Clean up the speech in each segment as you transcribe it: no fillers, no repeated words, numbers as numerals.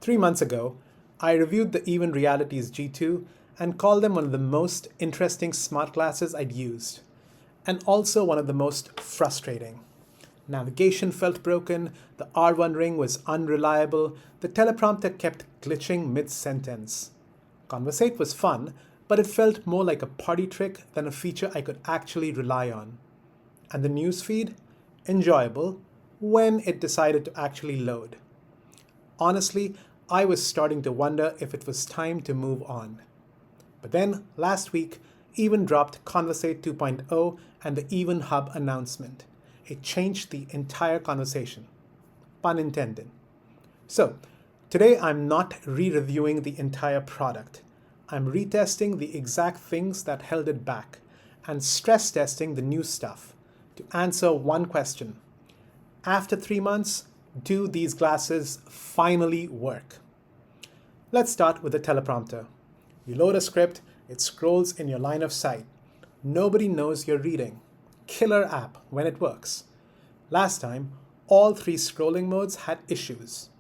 3 months ago, I reviewed the Even Realities G2 and called them one of the most interesting smart glasses I'd used, and also one of the most frustrating. Navigation felt broken, the R1 ring was unreliable, the teleprompter kept glitching mid-sentence. Conversate was fun, but it felt more like a party trick than a feature I could actually rely on. And the newsfeed? Enjoyable, when it decided to actually load. Honestly, I was starting to wonder if it was time to move on. But then, last week, Even dropped Conversate 2.0 and the Even Hub announcement. It changed the entire conversation. Pun intended. So, today I'm not re-reviewing the entire product. I'm retesting the exact things that held it back and stress testing the new stuff to answer one question. After 3 months, do these glasses finally work? Let's start with the teleprompter. You load a script, it scrolls in your line of sight. Nobody knows you're reading. Killer app when it works. Last time, all 3 scrolling modes had issues.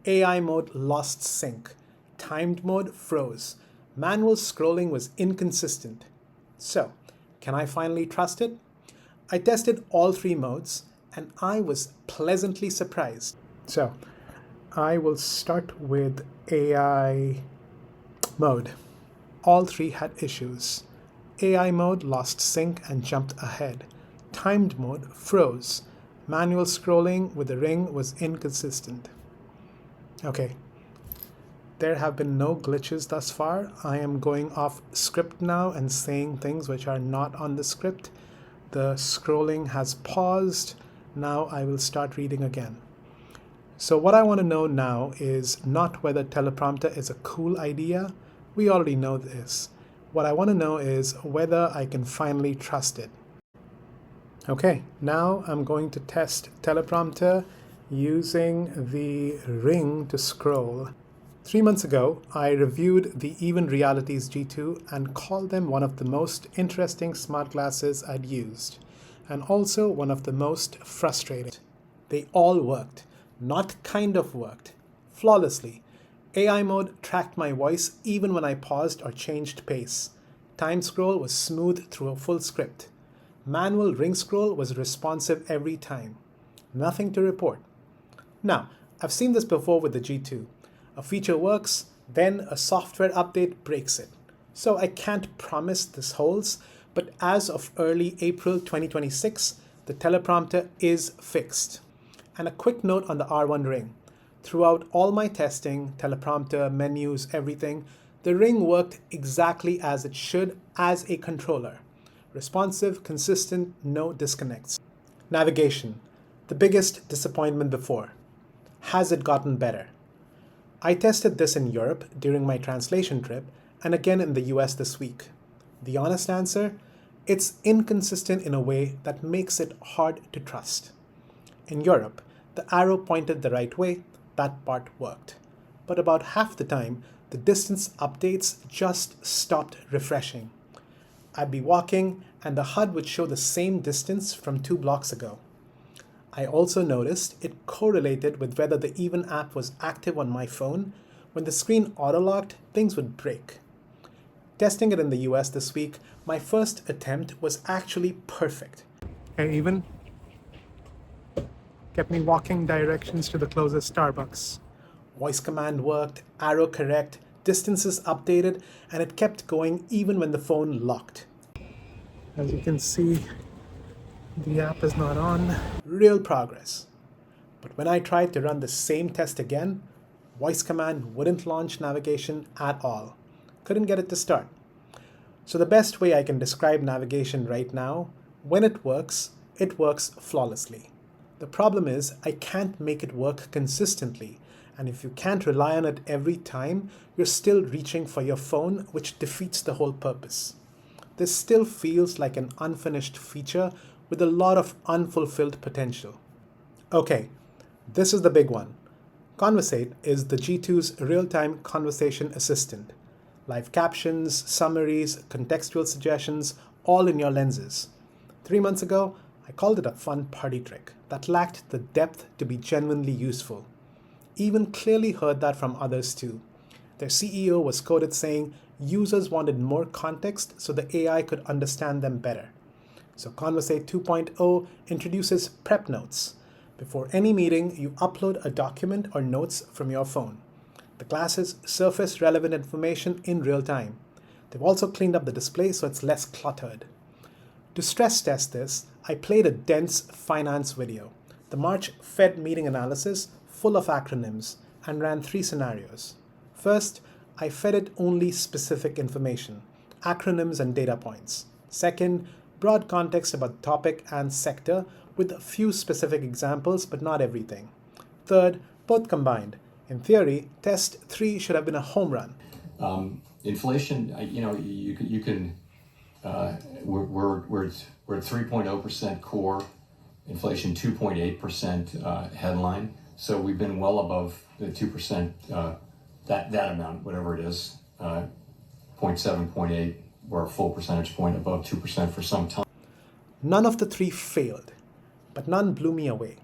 AI mode lost sync. Timed mode froze. Manual scrolling was inconsistent. So, can I finally trust it? I tested all 3 modes and I was pleasantly surprised. So, I will start with AI mode. All 3 had issues. AI mode lost sync and jumped ahead. Timed mode froze. Manual scrolling with the ring was inconsistent. Okay, there have been no glitches thus far. I am going off script now and saying things which are not on the script. The scrolling has paused. Now I will start reading again. So what I want to know now is not whether teleprompter is a cool idea. We already know this. What I want to know is whether I can finally trust it. Okay, now I'm going to test teleprompter using the ring to scroll. 3 months ago, I reviewed the Even Realities G2 and called them one of the most interesting smart glasses I'd used, and also one of the most frustrating. They all worked, not kind of worked, flawlessly. AI mode tracked my voice even when I paused or changed pace. Time scroll was smooth through a full script. Manual ring scroll was responsive every time. Nothing to report. Now, I've seen this before with the G2. A feature works, then a software update breaks it. So I can't promise this holds, but as of early April 2026, the teleprompter is fixed. And a quick note on the R1 ring. Throughout all my testing, teleprompter, menus, everything, the ring worked exactly as it should as a controller. Responsive, consistent, no disconnects. Navigation, the biggest disappointment before. Has it gotten better? I tested this in Europe during my translation trip and again in the US this week. The honest answer? It's inconsistent in a way that makes it hard to trust. In Europe, the arrow pointed the right way, that part worked. But about half the time, the distance updates just stopped refreshing. I'd be walking and the HUD would show the same distance from 2 blocks ago. I also noticed it correlated with whether the Even app was active on my phone. When the screen auto-locked, things would break. Testing it in the US this week, my first attempt was actually perfect. Hey, Even kept me walking directions to the closest Starbucks. Voice command worked, arrow correct, distances updated, and it kept going even when the phone locked. As you can see, the app is not on. Real progress. But when I tried to run the same test again, voice command wouldn't launch navigation at all. Couldn't get it to start. So the best way I can describe navigation right now, when it works flawlessly. The problem is I can't make it work consistently, and if you can't rely on it every time, you're still reaching for your phone, which defeats the whole purpose. This still feels like an unfinished feature with a lot of unfulfilled potential. Okay, this is the big one. Conversate is the G2's real-time conversation assistant. Live captions, summaries, contextual suggestions, all in your lenses. 3 months ago, I called it a fun party trick that lacked the depth to be genuinely useful. Even clearly heard that from others too. Their CEO was quoted saying users wanted more context so the AI could understand them better. So Conversate 2.0 introduces prep notes. Before any meeting, you upload a document or notes from your phone. The classes surface relevant information in real time. They've also cleaned up the display so it's less cluttered. To stress test this, I played a dense finance video. The March Fed meeting analysis, full of acronyms, and ran 3 scenarios. First, I fed it only specific information, acronyms and data points. Second, broad context about the topic and sector with a few specific examples, but not everything. Third, both combined. In theory, test 3 should have been a home run. Inflation, you can we're at 3.0% core, inflation 2.8% headline. So we've been well above the 2%, that amount, whatever it is, 0.7, 0.8, we're a full percentage point above 2% for some time. None of the 3 failed, but none blew me away.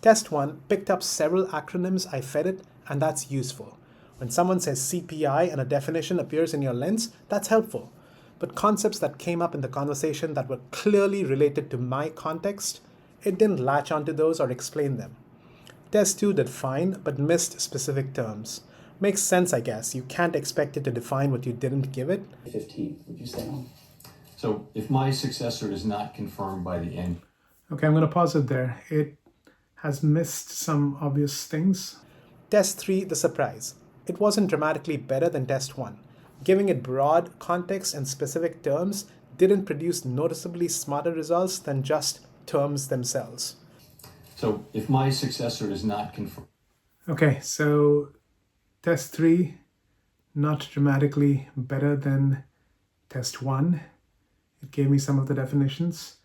Test 1 picked up several acronyms I fed it, and that's useful. When someone says CPI and a definition appears in your lens, that's helpful. But concepts that came up in the conversation that were clearly related to my context, it didn't latch onto those or explain them. Test 2 did fine, but missed specific terms. Makes sense, I guess. You can't expect it to define what you didn't give it. 15, would you say? So if my successor is not confirmed by the end. Okay, I'm going to pause it there. It has missed some obvious things. Test 3, the surprise. It wasn't dramatically better than Test 1. Giving it broad context and specific terms didn't produce noticeably smarter results than just terms themselves. So if my successor is not confirmed. Okay, so Test 3, not dramatically better than Test 1. It gave me some of the definitions.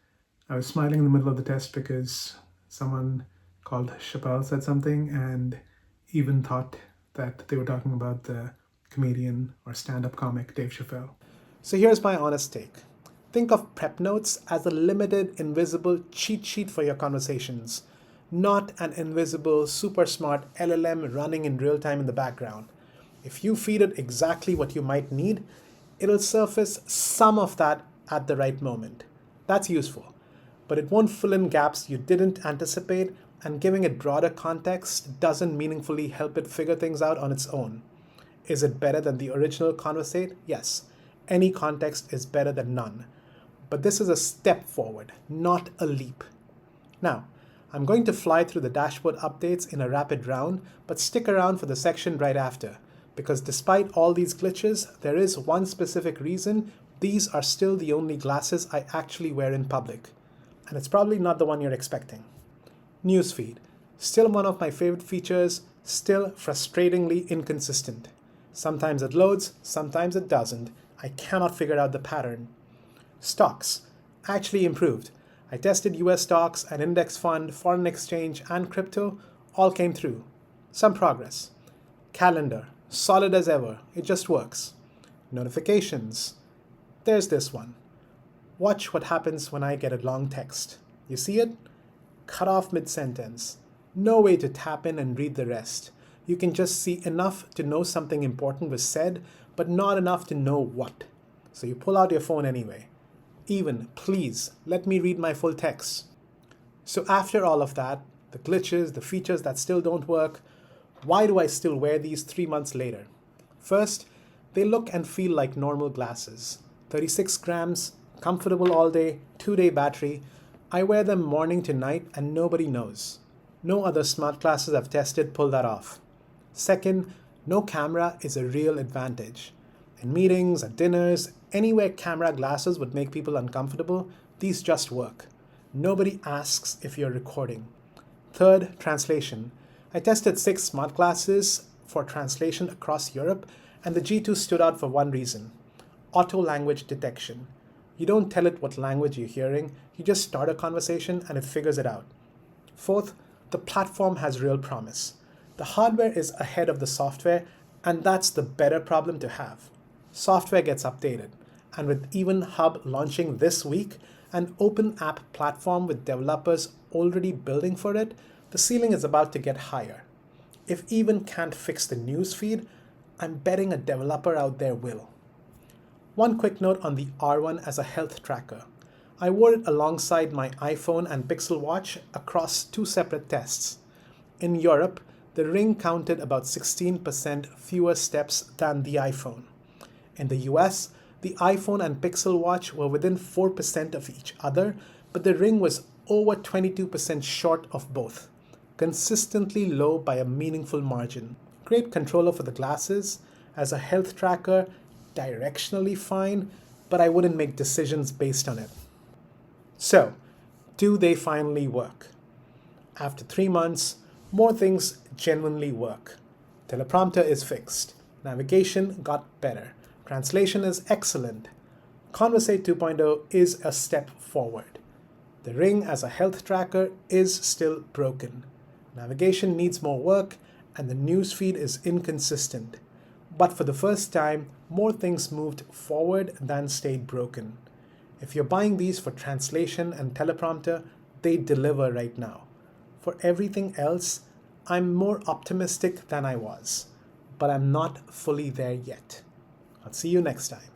I was smiling in the middle of the test because someone called Chappelle said something and even thought that they were talking about the comedian or stand-up comic Dave Chappelle. So here's my honest take. Think of prep notes as a limited, invisible cheat sheet for your conversations, not an invisible, super smart LLM running in real time in the background. If you feed it exactly what you might need, it'll surface some of that at the right moment. That's useful, but it won't fill in gaps you didn't anticipate, and giving it broader context doesn't meaningfully help it figure things out on its own. Is it better than the original Conversate? Yes. Any context is better than none. But this is a step forward, not a leap. Now, I'm going to fly through the dashboard updates in a rapid round, but stick around for the section right after, because despite all these glitches, there is one specific reason these are still the only glasses I actually wear in public. And it's probably not the one you're expecting. Newsfeed. Still one of my favorite features, still frustratingly inconsistent. Sometimes it loads, sometimes it doesn't. I cannot figure out the pattern. Stocks. Actually improved. I tested US stocks, an index fund, foreign exchange, and crypto. All came through. Some progress. Calendar. Solid as ever. It just works. Notifications. There's this one. Watch what happens when I get a long text. You see it? Cut off mid-sentence. No way to tap in and read the rest. You can just see enough to know something important was said, but not enough to know what. So you pull out your phone anyway. Even, please, let me read my full text. So after all of that, the glitches, the features that still don't work, why do I still wear these 3 months later? First, they look and feel like normal glasses. 36 grams, comfortable all day, 2-day battery. I wear them morning to night and nobody knows. No other smart glasses I've tested pull that off. Second, no camera is a real advantage. In meetings, at dinners, anywhere camera glasses would make people uncomfortable, these just work. Nobody asks if you're recording. Third, translation. I tested 6 smart glasses for translation across Europe, and the G2 stood out for one reason: auto language detection. You don't tell it what language you're hearing, you just start a conversation and it figures it out. Fourth, the platform has real promise. The hardware is ahead of the software, and that's the better problem to have. Software gets updated, and with Even Hub launching this week, an open app platform with developers already building for it, the ceiling is about to get higher. if Even can't fix the newsfeed, I'm betting a developer out there will. One quick note on the R1 as a health tracker. I wore it alongside my iPhone and Pixel Watch across 2 separate tests. In Europe, the Ring counted about 16% fewer steps than the iPhone. In the US, the iPhone and Pixel Watch were within 4% of each other, but the Ring was over 22% short of both, consistently low by a meaningful margin. Great controller for the glasses, as a health tracker, directionally fine, but I wouldn't make decisions based on it. So, do they finally work? After 3 months, more things genuinely work. Teleprompter is fixed. Navigation got better. Translation is excellent. Conversate 2.0 is a step forward. The Ring as a health tracker is still broken. Navigation needs more work, and the newsfeed is inconsistent. But for the first time, more things moved forward than stayed broken. If you're buying these for translation and teleprompter, they deliver right now. For everything else, I'm more optimistic than I was, but I'm not fully there yet. I'll see you next time.